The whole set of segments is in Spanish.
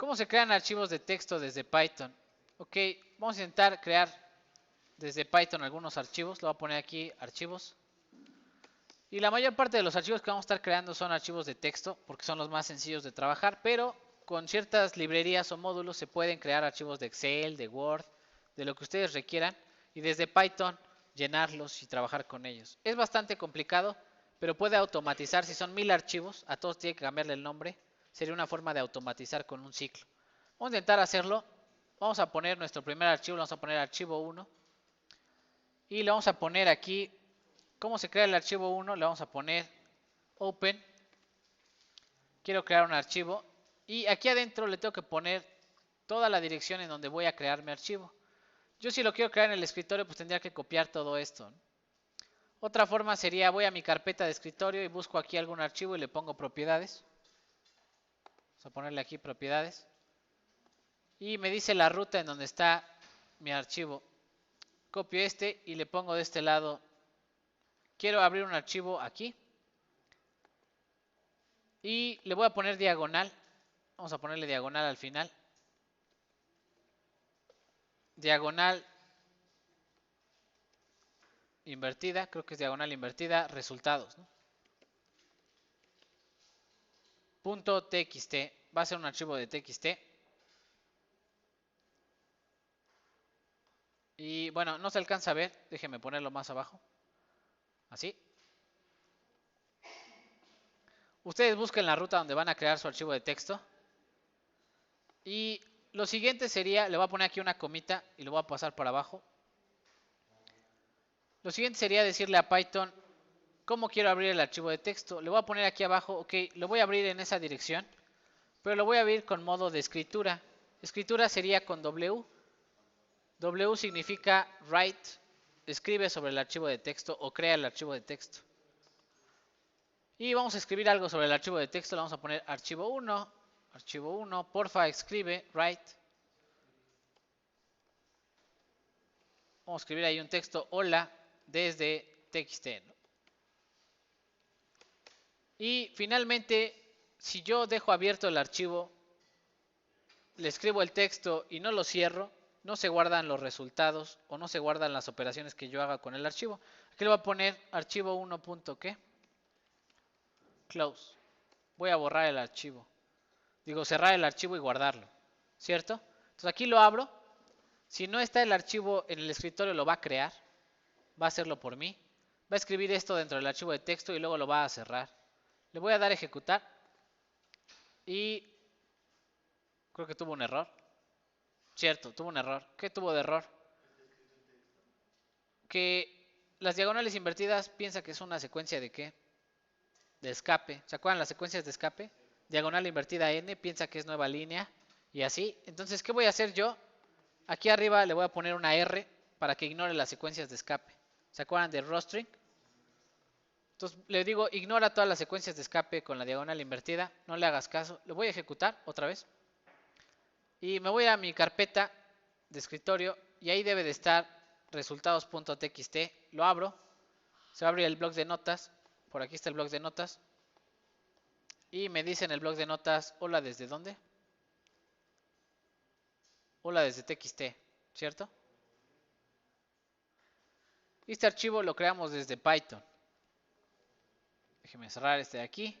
¿Cómo se crean archivos de texto desde Python? Ok, vamos a intentar crear desde Python algunos archivos. Lo voy a poner aquí, archivos. Y la mayor parte de los archivos que vamos a estar creando son archivos de texto, porque son los más sencillos de trabajar, pero con ciertas librerías o módulos se pueden crear archivos de Excel, de Word, de lo que ustedes requieran, y desde Python llenarlos y trabajar con ellos. Es bastante complicado, pero puede automatizar. Si son 1000 archivos, a todos tiene que cambiarle el nombre. Sería una forma de automatizar con un ciclo. Vamos a intentar hacerlo. Vamos a poner nuestro primer archivo, vamos a poner archivo 1. Y le vamos a poner aquí, ¿cómo se crea el archivo 1? Le vamos a poner open. Quiero crear un archivo. Y aquí adentro le tengo que poner toda la dirección en donde voy a crear mi archivo. Yo si lo quiero crear en el escritorio, pues tendría que copiar todo esto. Otra forma sería, voy a mi carpeta de escritorio y busco aquí algún archivo y le pongo propiedades. Vamos a ponerle aquí propiedades. Y me dice la ruta en donde está mi archivo. Copio este y le pongo de este lado. Quiero abrir un archivo aquí. Y le voy a poner diagonal. Vamos a ponerle diagonal al final. Diagonal invertida, creo que es diagonal invertida, resultados, ¿no? Punto .txt, va a ser un archivo de txt. Y bueno, no se alcanza a ver, déjenme ponerlo más abajo. Así. Ustedes busquen la ruta donde van a crear su archivo de texto. Y lo siguiente sería, le voy a poner aquí una comita y lo voy a pasar por abajo. Lo siguiente sería decirle a Python cómo quiero abrir el archivo de texto. Le voy a poner aquí abajo, ok, lo voy a abrir en esa dirección, pero lo voy a abrir con modo de escritura. Escritura sería con W. W significa write, escribe sobre el archivo de texto o crea el archivo de texto. Y vamos a escribir algo sobre el archivo de texto, le vamos a poner archivo 1, porfa escribe, write. Vamos a escribir ahí un texto, hola, desde txt, ¿no? Y finalmente, si yo dejo abierto el archivo, le escribo el texto y no lo cierro, no se guardan los resultados o no se guardan las operaciones que yo haga con el archivo. Aquí le voy a poner archivo 1. ¿Qué? Close. Voy a borrar el archivo. Digo, cerrar el archivo y guardarlo, ¿cierto? Entonces aquí lo abro. Si no está el archivo en el escritorio, lo va a crear. Va a hacerlo por mí. Va a escribir esto dentro del archivo de texto y luego lo va a cerrar. Le voy a dar a ejecutar. Y creo que tuvo un error. Cierto, tuvo un error. ¿Qué tuvo de error? Que las diagonales invertidas piensa que es una secuencia de ¿qué? De escape. ¿Se acuerdan las secuencias de escape? Diagonal invertida n, piensa que es nueva línea. Y así. Entonces, ¿qué voy a hacer yo? Aquí arriba le voy a poner una R para que ignore las secuencias de escape. ¿Se acuerdan de rostring? Entonces le digo, ignora todas las secuencias de escape con la diagonal invertida. No le hagas caso. Le voy a ejecutar otra vez. Y me voy a mi carpeta de escritorio y ahí debe de estar resultados.txt. Lo abro. Se va a abrir el bloc de notas. Por aquí está el bloc de notas. Y me dice en el bloc de notas, hola, ¿desde dónde? Hola, desde txt, ¿cierto? Este archivo lo creamos desde Python. Déjeme cerrar este de aquí.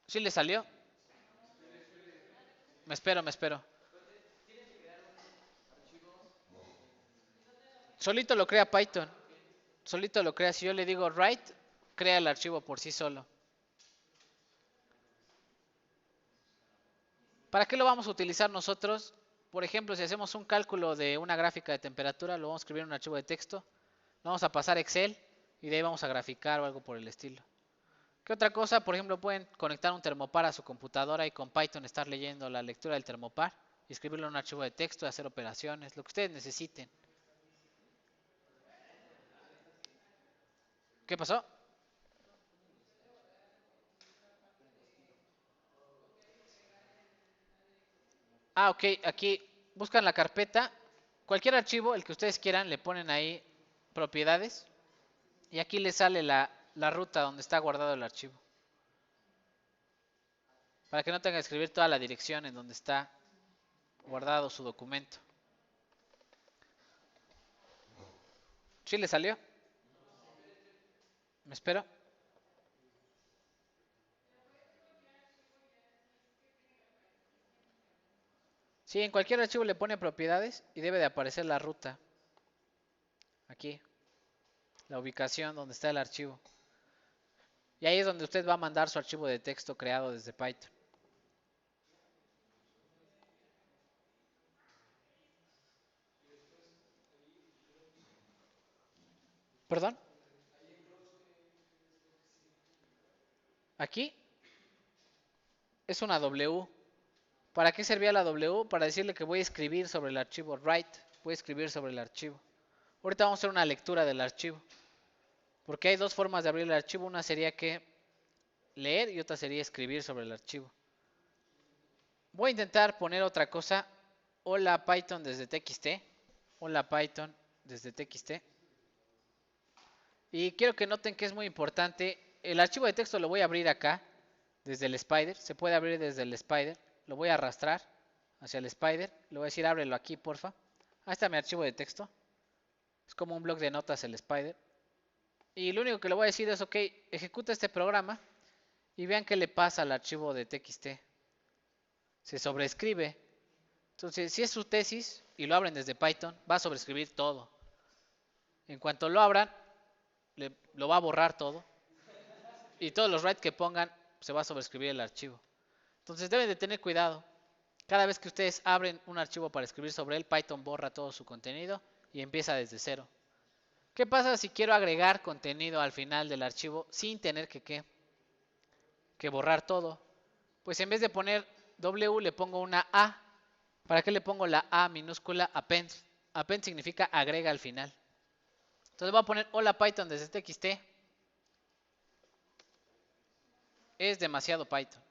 ¿Sí le salió? Me espero. Solito lo crea Python. Solito lo crea. Si yo le digo write, crea el archivo por sí solo. ¿Para qué lo vamos a utilizar nosotros? Por ejemplo, si hacemos un cálculo de una gráfica de temperatura, lo vamos a escribir en un archivo de texto. Lo vamos a pasar a Excel y de ahí vamos a graficar o algo por el estilo. ¿Qué otra cosa? Por ejemplo, pueden conectar un termopar a su computadora y con Python estar leyendo la lectura del termopar y escribirlo en un archivo de texto y hacer operaciones, lo que ustedes necesiten. ¿Qué pasó? Ah, ok, aquí buscan la carpeta, cualquier archivo, el que ustedes quieran, le ponen ahí propiedades y aquí les sale la ruta donde está guardado el archivo. para que no tenga que escribir toda la dirección en donde está guardado su documento. ¿Sí le salió? ¿Me espero? Sí, en cualquier archivo le pone propiedades y debe de aparecer la ruta. Aquí, la ubicación donde está el archivo. Y ahí es donde usted va a mandar su archivo de texto creado desde Python. ¿Perdón? Aquí es una W. ¿Para qué servía la W? Para decirle que voy a escribir sobre el archivo write. Voy a escribir sobre el archivo. Ahorita vamos a hacer una lectura del archivo. Porque hay dos formas de abrir el archivo. Una sería que leer y otra sería escribir sobre el archivo. Voy a intentar poner otra cosa. Hola Python desde TXT. Hola Python desde TXT. Y quiero que noten que es muy importante. El archivo de texto lo voy a abrir acá. Desde el Spider. Se puede abrir desde el Spider. Lo voy a arrastrar hacia el Spider. Le voy a decir ábrelo aquí porfa. Ahí está mi archivo de texto. Es como un bloc de notas el Spider. Y lo único que le voy a decir es ok. Ejecuta este programa. Y vean qué le pasa al archivo de TXT. Se sobreescribe. Entonces, si es su tesis y lo abren desde Python, va a sobreescribir todo. En cuanto lo abran, lo va a borrar todo. Y todos los write que pongan, se va a sobreescribir el archivo. Entonces, deben de tener cuidado. Cada vez que ustedes abren un archivo para escribir sobre él, Python borra todo su contenido y empieza desde cero. ¿Qué pasa si quiero agregar contenido al final del archivo sin tener que borrar todo? Pues en vez de poner W le pongo una A. ¿Para qué le pongo la A minúscula? Append. Append significa agrega al final. Entonces voy a poner hola Python desde TXT. Es demasiado Python.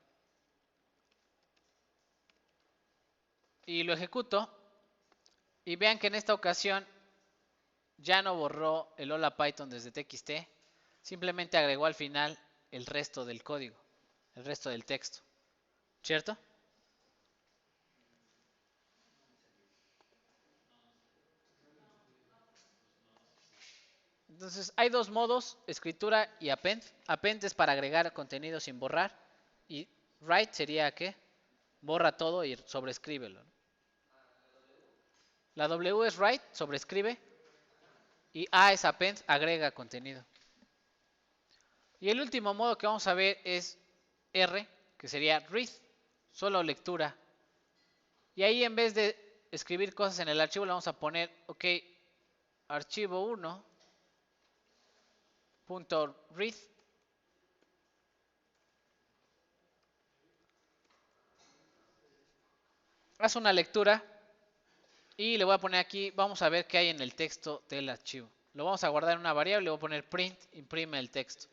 Y lo ejecuto. Y vean que en esta ocasión ya no borró el hola Python desde TXT. Simplemente agregó al final el resto del código. El resto del texto. ¿Cierto? Entonces hay dos modos, escritura y append. Append es para agregar contenido sin borrar. Y write sería que borra todo y sobreescríbelo. La W es write, sobreescribe. Y A es append, agrega contenido. Y el último modo que vamos a ver es R, que sería read, solo lectura. Y ahí en vez de escribir cosas en el archivo le vamos a poner, ok, archivo 1.read. Haz una lectura y le voy a poner aquí, vamos a ver qué hay en el texto del archivo. Lo vamos a guardar en una variable, le voy a poner print, imprime el texto.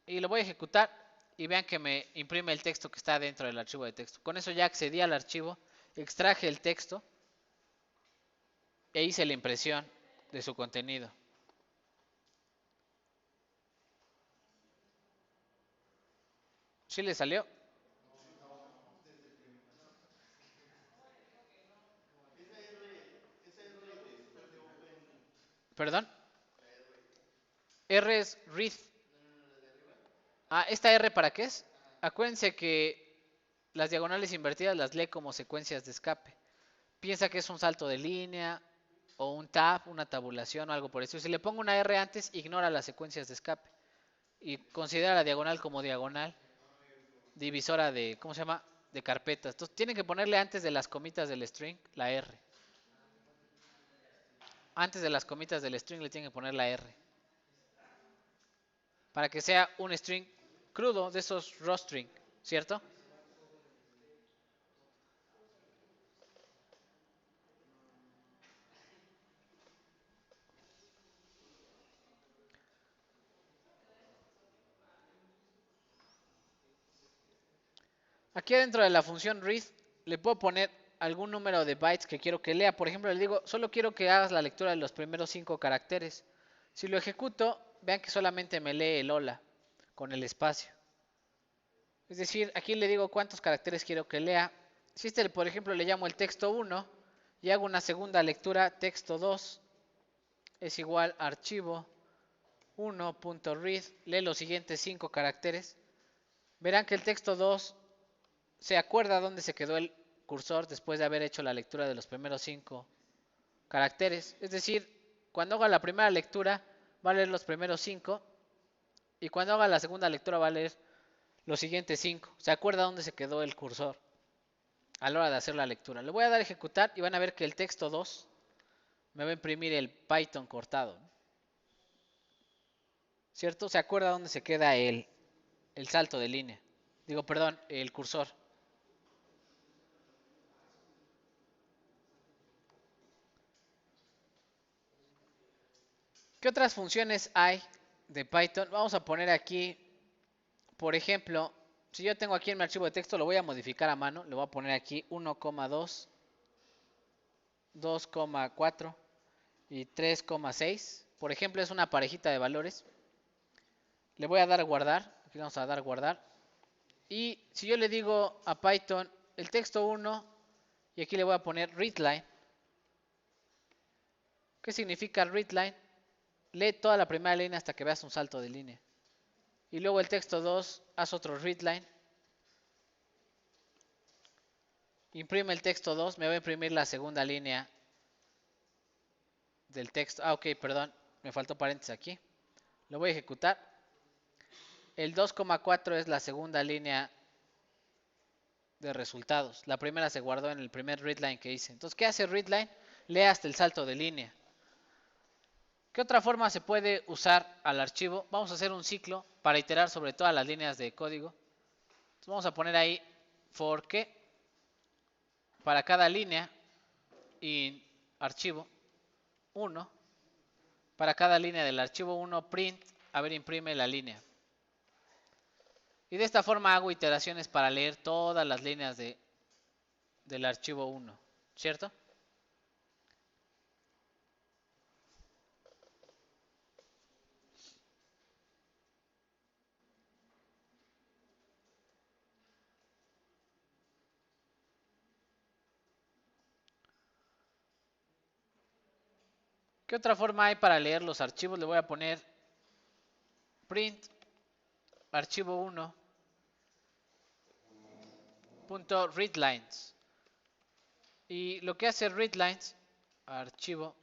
Y lo voy a ejecutar y vean que me imprime el texto que está dentro del archivo de texto. Con eso ya accedí al archivo, extraje el texto e hice la impresión de su contenido. ¿Sí le salió? ¿Perdón? R es read. Ah, ¿esta R para qué es? Acuérdense que las diagonales invertidas las lee como secuencias de escape. Piensa que es un salto de línea o un tab, una tabulación o algo por eso. Si le pongo una R antes, ignora las secuencias de escape. Y considera la diagonal como diagonal divisora de, ¿cómo se llama? De carpetas. Entonces tienen que ponerle antes de las comitas del string la R. Antes de las comitas del string le tienen que poner la R. Para que sea un string crudo de esos raw string, ¿cierto? Aquí dentro de la función read le puedo poner algún número de bytes que quiero que lea. Por ejemplo, le digo, solo quiero que hagas la lectura de los primeros 5 caracteres. Si lo ejecuto, vean que solamente me lee el hola con el espacio. Es decir, aquí le digo cuántos caracteres quiero que lea. Si este, por ejemplo, le llamo el texto 1 y hago una segunda lectura, texto 2 es igual a archivo 1.read, lee los siguientes 5 caracteres. Verán que el texto 2 se acuerda dónde se quedó el cursor después de haber hecho la lectura de los primeros 5 caracteres. Es decir, cuando haga la primera lectura va a leer los primeros 5 y cuando haga la segunda lectura va a leer los siguientes 5. Se acuerda dónde se quedó el cursor a la hora de hacer la lectura. Le voy a dar a ejecutar y van a ver que el texto 2 me va a imprimir el Python cortado. ¿Cierto? Se acuerda dónde se queda el salto de línea. Digo, perdón, el cursor. ¿Qué otras funciones hay de Python? Vamos a poner aquí, por ejemplo, si yo tengo aquí en mi archivo de texto, lo voy a modificar a mano. Le voy a poner aquí 1,2, 2,4 y 3,6. Por ejemplo, es una parejita de valores. Le voy a dar guardar. Aquí vamos a dar guardar. Y si yo le digo a Python el texto 1 y aquí le voy a poner readline. ¿Qué significa readline? Lee toda la primera línea hasta que veas un salto de línea. Y luego el texto 2, haz otro readline. Imprime el texto 2, me va a imprimir la segunda línea del texto. Ah, ok, perdón, me faltó paréntesis aquí. Lo voy a ejecutar. El 2,4 es la segunda línea de resultados. La primera se guardó en el primer readline que hice. Entonces, ¿qué hace readline? Lee hasta el salto de línea. ¿Qué otra forma se puede usar al archivo? Vamos a hacer un ciclo para iterar sobre todas las líneas de código. Entonces, vamos a poner ahí for que para cada línea y archivo 1. Para cada línea del archivo 1 print, a ver, imprime la línea. Y de esta forma hago iteraciones para leer todas las líneas del archivo 1, ¿cierto? ¿Qué otra forma hay para leer los archivos? Le voy a poner print archivo 1 punto readlines. Y lo que hace readlines, archivo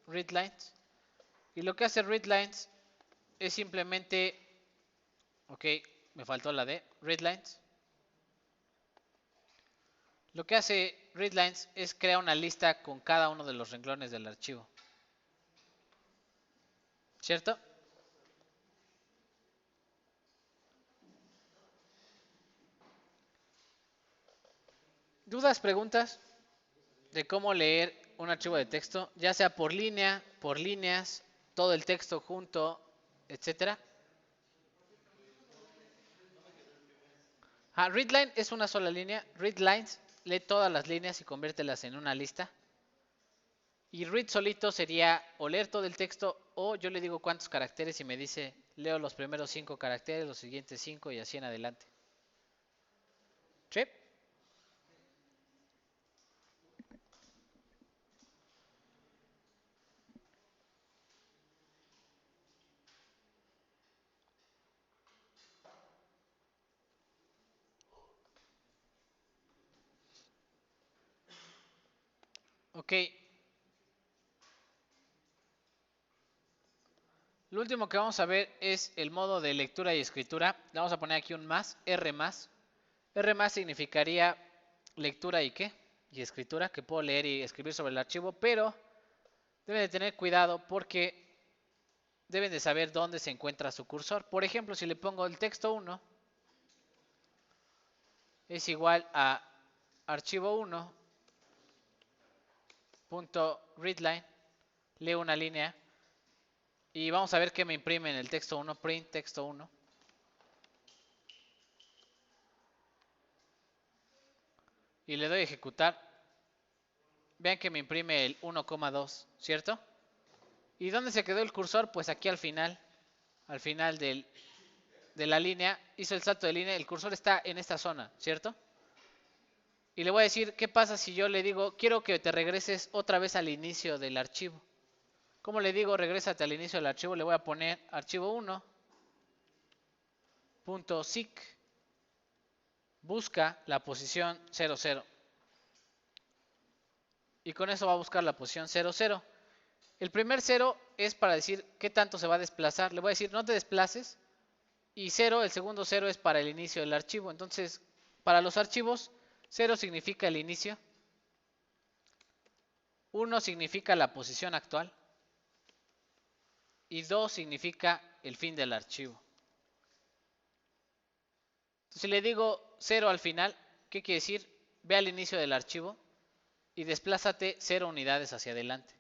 readlines. Y lo que hace readlines es simplemente, ok, me faltó la D, readlines. Lo que hace readlines es crear una lista con cada uno de los renglones del archivo. ¿Cierto? ¿Dudas, preguntas de cómo leer un archivo de texto? Ya sea por línea, por líneas, todo el texto junto, etcétera. Readline es una sola línea. Readlines lee todas las líneas y conviértelas en una lista. Y read solito sería o leer todo el texto o yo le digo cuántos caracteres y me dice leo los primeros 5 caracteres, los siguientes 5 y así en adelante. ¿Sí? Ok. Lo último que vamos a ver es el modo de lectura y escritura. Le vamos a poner aquí un más, R más. R más significaría lectura y qué? Y escritura, que puedo leer y escribir sobre el archivo, pero deben de tener cuidado porque deben de saber dónde se encuentra su cursor. Por ejemplo, si le pongo el texto 1 es igual a archivo 1.readline, leo una línea y vamos a ver qué me imprime en el texto 1, print texto 1. Y le doy a ejecutar. vean que me imprime el 1,2, ¿cierto? ¿Y dónde se quedó el cursor? Pues aquí al final de la línea, hizo el salto de línea, el cursor está en esta zona, ¿cierto? Y le voy a decir, ¿qué pasa si yo le digo, quiero que te regreses otra vez al inicio del archivo? ¿Cómo le digo, regrésate al inicio del archivo? Le voy a poner archivo 1.sic, busca la posición 00. Y con eso va a buscar la posición 00. El primer 0 es para decir qué tanto se va a desplazar. Le voy a decir, no te desplaces. Y 0, el segundo 0 es para el inicio del archivo. Entonces, para los archivos, 0 significa el inicio. 1 significa la posición actual. Y 2 significa el fin del archivo. Entonces, si le digo 0 al final, ¿qué quiere decir? Ve al inicio del archivo y desplázate 0 unidades hacia adelante.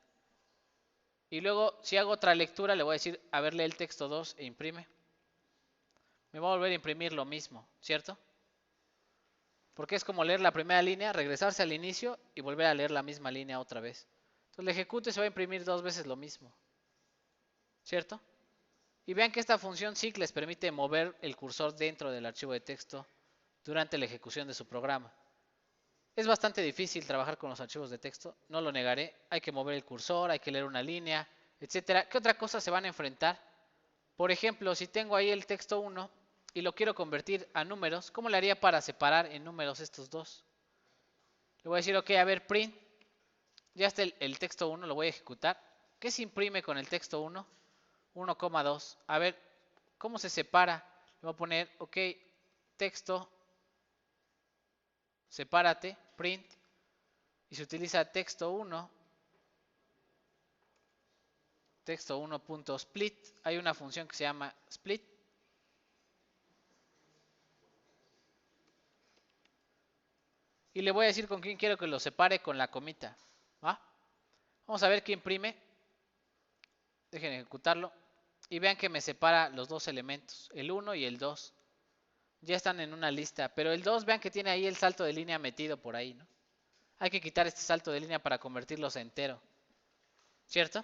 Y luego, si hago otra lectura, le voy a decir, a ver, lee el texto 2 e imprime. Me va a volver a imprimir lo mismo, ¿cierto? Porque es como leer la primera línea, regresarse al inicio y volver a leer la misma línea otra vez. Entonces le ejecuto y se va a imprimir 2 veces lo mismo, ¿cierto? Y vean que esta función SIC les permite mover el cursor dentro del archivo de texto durante la ejecución de su programa. Es bastante difícil trabajar con los archivos de texto, no lo negaré. Hay que mover el cursor, hay que leer una línea, etc. ¿Qué otra cosa se van a enfrentar? Por ejemplo, si tengo ahí el texto 1 y lo quiero convertir a números, ¿cómo le haría para separar en números estos dos? Le voy a decir, ok, a ver, print. Ya está el texto 1, lo voy a ejecutar. ¿Qué se imprime con el texto 1? 1,2. A ver, ¿cómo se separa? Le voy a poner, ok, texto, sepárate, print. Y se utiliza texto 1, texto 1.split. Hay una función que se llama split. Y le voy a decir con quién quiero que lo separe con la comita. ¿Va? Vamos a ver qué imprime. Dejen ejecutarlo. Y vean que me separa los dos elementos, el 1 y el 2. Ya están en una lista. Pero el 2, vean que tiene ahí el salto de línea metido por ahí, ¿no? Hay que quitar este salto de línea para convertirlos a entero. ¿Cierto?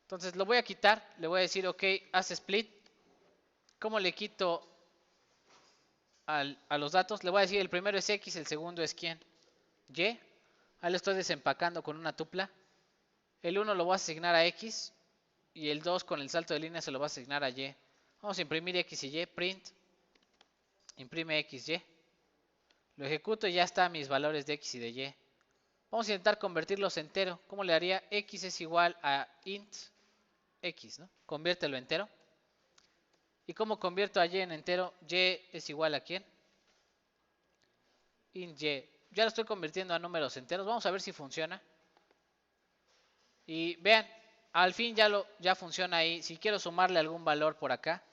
Entonces lo voy a quitar. Le voy a decir, ok, haz split. ¿Cómo le quito a los datos? Le voy a decir, el primero es X, el segundo es ¿quién? Y. Ahí lo estoy desempacando con una tupla. El 1 lo voy a asignar a X. Y el 2 con el salto de línea se lo va a asignar a Y. Vamos a imprimir X y Y. Print. Imprime X, Y. Lo ejecuto y ya están mis valores de X y de Y. Vamos a intentar convertirlos entero. ¿Cómo le haría? X es igual a int X, ¿no? Conviértelo entero. ¿Y cómo convierto a Y en entero? Y es igual a ¿quién? Int Y. Ya lo estoy convirtiendo a números enteros. Vamos a ver si funciona. Y vean, al fin ya funciona ahí. Si quiero sumarle algún valor por acá,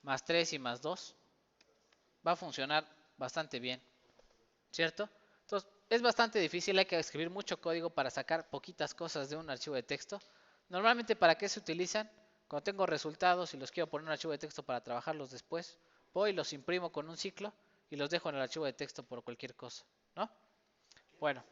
más 3 y más 2, va a funcionar bastante bien, ¿cierto? Entonces, es bastante difícil, hay que escribir mucho código para sacar poquitas cosas de un archivo de texto. Normalmente, ¿para qué se utilizan? Cuando tengo resultados y los quiero poner en un archivo de texto para trabajarlos después, voy y los imprimo con un ciclo y los dejo en el archivo de texto por cualquier cosa, ¿no? Bueno.